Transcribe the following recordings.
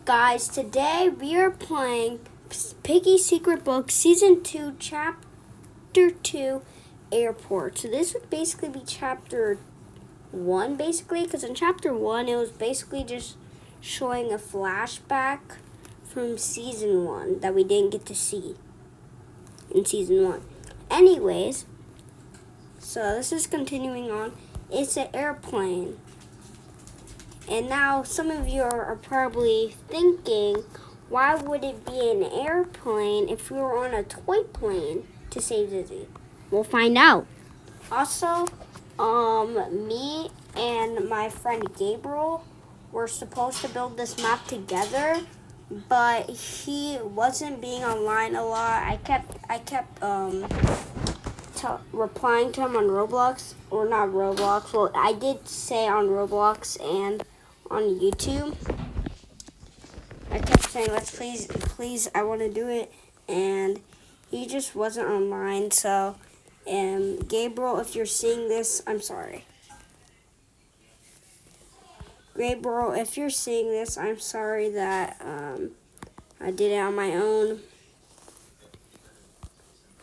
Guys, today we are playing Piggy Secret Book Season 2, Chapter 2, Airport. So this would basically be Chapter 1, basically, because in Chapter 1 it was basically just showing a flashback from Season 1 that we didn't get to see in Season 1. Anyways, so this is continuing on. It's an airplane. And now some of you are probably thinking, why would it be an airplane if we were on a toy plane to save Dizzy? We'll find out. Also, me and my friend Gabriel were supposed to build this map together, but he wasn't being online a lot. I kept replying to him on Roblox, or not Roblox. Well, I did say on Roblox and on YouTube. I kept saying, let's please, I want to do it, and he just wasn't online. So, Gabriel, if you're seeing this, I'm sorry. Gabriel, if you're seeing this, I'm sorry that I did it on my own.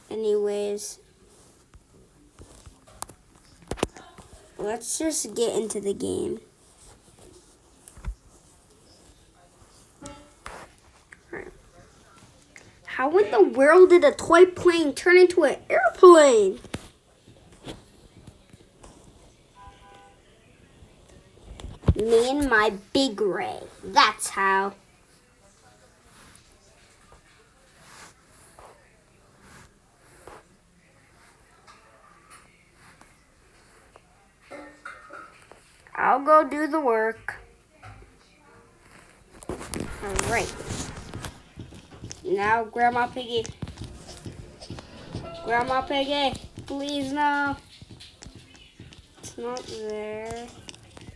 Anyways, let's just get into the game. How in the world did a toy plane turn into an airplane? Me and my big ray. That's how. I'll go do the work. All right. Now, Grandma Piggy. Grandma Piggy, please no. It's not there.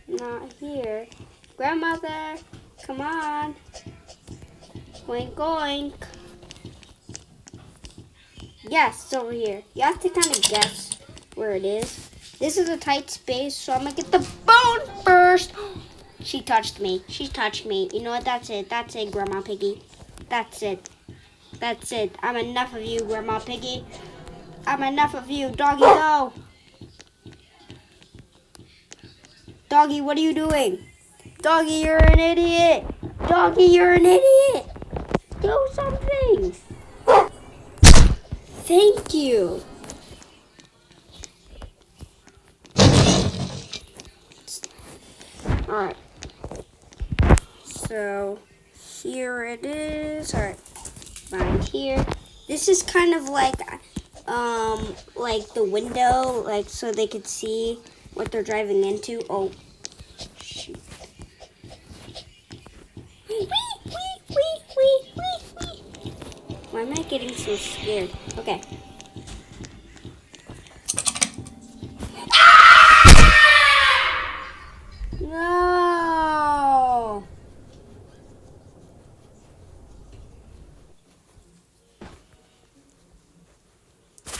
Not here. Grandmother, come on. Oink, oink. Yes, it's over here. You have to kind of guess where it is. This is a tight space, so I'm going to get the bone first. She touched me. She touched me. You know what? That's it. That's it, Grandma Piggy. That's it. That's it. I'm enough of you, Grandma Piggy. I'm enough of you. Doggy, go. Doggy, what are you doing? Doggy, you're an idiot. Doggy, you're an idiot. Do something. Thank you. Alright. So, here it is. Alright. Right here. This is kind of like the window, like so they could see what they're driving into. Oh, shoot. Wee. Why am I getting so scared? Okay. No.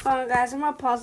Hold on, guys. I'm gonna pause the